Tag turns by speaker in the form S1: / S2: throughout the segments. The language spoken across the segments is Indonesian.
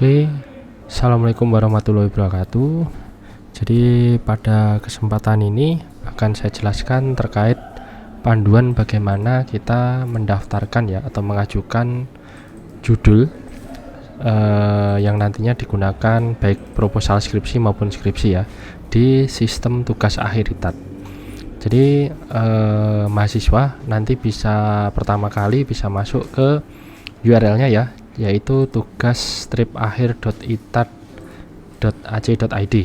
S1: Oke, Assalamualaikum warahmatullahi wabarakatuh. Jadi pada kesempatan ini akan saya jelaskan terkait panduan bagaimana kita mendaftarkan ya atau mengajukan judul yang nantinya digunakan baik proposal skripsi maupun skripsi ya di sistem tugas akhir ITAT. Jadi mahasiswa nanti bisa pertama kali bisa masuk ke URL-nya ya, yaitu tugas-akhir.itat.ac.id.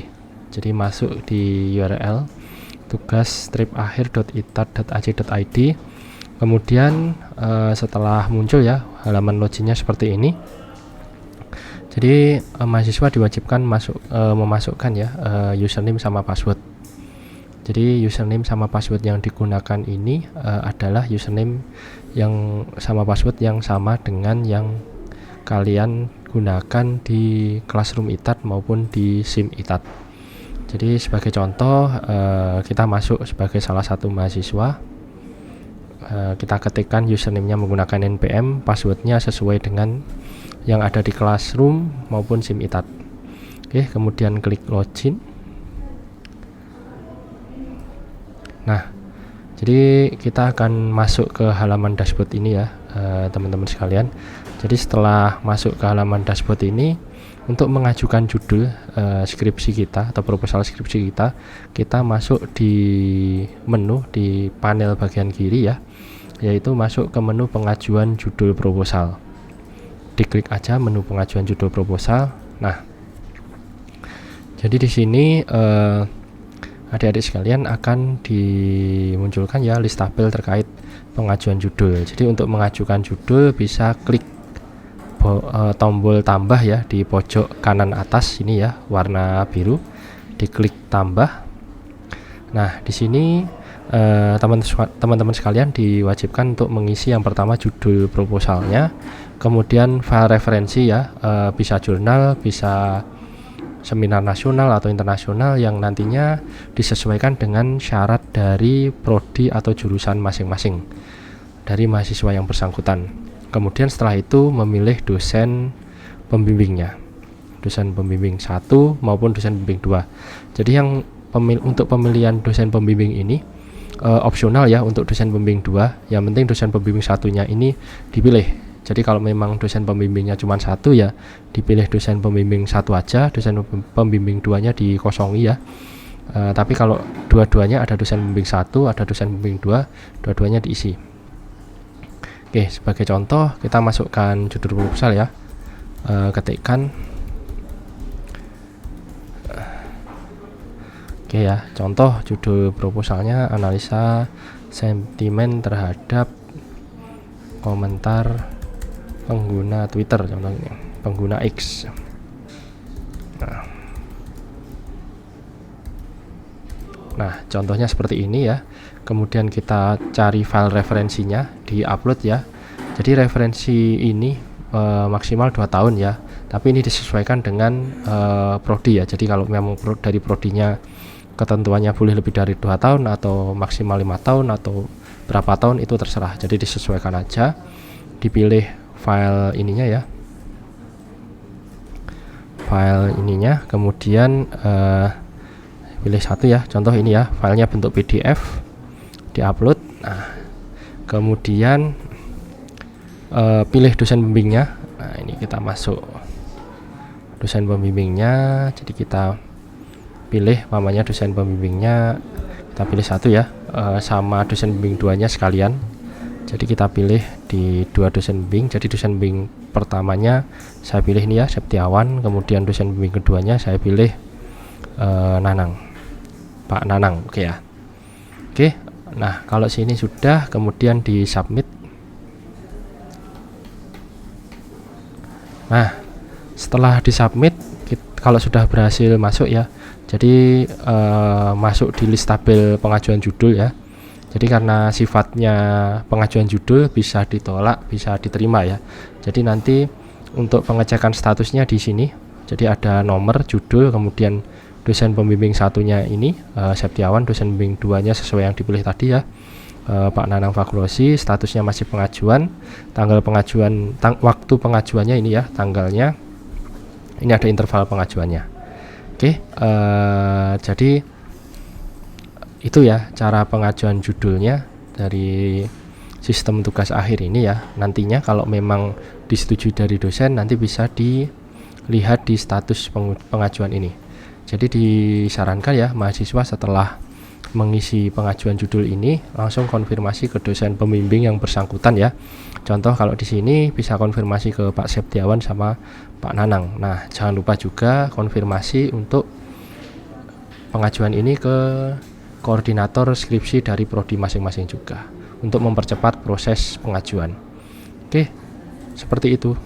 S1: Jadi masuk di URL tugas-akhir.itat.ac.id. Kemudian setelah muncul ya halaman loginnya seperti ini. Jadi mahasiswa diwajibkan memasukkan ya username sama password. Jadi username sama password yang digunakan ini adalah username yang sama password yang sama dengan yang kalian gunakan di Classroom ITAT maupun di SIM ITAT. Jadi sebagai contoh kita masuk sebagai salah satu mahasiswa, kita ketikkan username-nya menggunakan npm, passwordnya sesuai dengan yang ada di Classroom maupun SIM ITAT. Oke, kemudian klik login. Nah, jadi kita akan masuk ke halaman dashboard ini ya, teman-teman sekalian. Jadi setelah masuk ke halaman dashboard ini, untuk mengajukan judul skripsi kita atau proposal skripsi kita masuk di menu di panel bagian kiri ya, yaitu masuk ke menu pengajuan judul proposal. Diklik aja menu pengajuan judul proposal. Nah, jadi di sini adik-adik sekalian akan dimunculkan ya list tabel terkait pengajuan judul. Jadi untuk mengajukan judul bisa klik tombol tambah ya di pojok kanan atas ini ya, warna biru, diklik tambah. Nah, di sini teman-teman sekalian diwajibkan untuk mengisi yang pertama judul proposalnya, kemudian file referensi ya, bisa jurnal, bisa seminar nasional atau internasional yang nantinya disesuaikan dengan syarat dari prodi atau jurusan masing-masing dari mahasiswa yang bersangkutan. Kemudian setelah itu memilih dosen pembimbingnya, dosen pembimbing 1 maupun dosen pembimbing 2. Jadi yang untuk pemilihan dosen pembimbing ini opsional ya untuk dosen pembimbing 2, yang penting dosen pembimbing satunya ini dipilih. Jadi kalau memang dosen pembimbingnya cuma satu ya dipilih dosen pembimbing satu aja, dosen pembimbing 2-nya dikosongi ya. Tapi kalau dua-duanya ada dosen pembimbing 1, ada dosen pembimbing 2, dua-duanya diisi. Oke, sebagai contoh kita masukkan judul proposal ya. Ketikkan. Oke ya, contoh judul proposalnya analisa sentimen terhadap komentar pengguna Twitter, contohnya pengguna X. Nah, contohnya seperti ini ya. Kemudian kita cari file referensinya, di-upload ya. Jadi referensi ini maksimal 2 tahun ya. Tapi ini disesuaikan dengan prodi ya. Jadi kalau memang dari prodinya ketentuannya boleh lebih dari 2 tahun atau maksimal 5 tahun atau berapa tahun itu terserah. Jadi disesuaikan aja. Dipilih file ininya ya, file ininya, kemudian pilih satu ya, contoh ini ya, filenya bentuk PDF, diupload. Nah, kemudian pilih dosen pembimbingnya. Nah, ini kita masuk dosen pembimbingnya, jadi kita pilih namanya dosen pembimbingnya, kita pilih satu ya, sama dosen pembimbing 2-nya sekalian. Jadi kita pilih di 2 dosen pembimbing. Jadi dosen pembimbing pertamanya saya pilih ini ya, Septiawan. Kemudian dosen pembimbing keduanya saya pilih Nanang, Pak Nanang. Oke ya. Oke. Nah, kalau sini sudah, kemudian di submit. Nah, setelah di submit, kalau sudah berhasil masuk ya, jadi masuk di list tabel pengajuan judul ya. Jadi karena sifatnya pengajuan judul bisa ditolak, bisa diterima ya. Jadi nanti untuk pengecekan statusnya di sini. Jadi ada nomor judul, kemudian dosen pembimbing satunya ini Septiawan, dosen pembimbing 2-nya sesuai yang dipilih tadi ya, Pak Nanang Fagrosi, statusnya masih pengajuan, tanggal pengajuan, waktu pengajuannya ini ya, tanggalnya Ini ada interval pengajuannya. Oke, jadi itu ya cara pengajuan judulnya dari sistem tugas akhir ini ya. Nantinya kalau memang disetujui dari dosen, nanti bisa dilihat di status pengajuan ini. Jadi disarankan ya mahasiswa setelah mengisi pengajuan judul ini langsung konfirmasi ke dosen pembimbing yang bersangkutan ya. Contoh kalau di sini bisa konfirmasi ke Pak Septiawan sama Pak Nanang. Nah, jangan lupa juga konfirmasi untuk pengajuan ini ke koordinator skripsi dari prodi masing-masing juga untuk mempercepat proses pengajuan. Oke, seperti itu.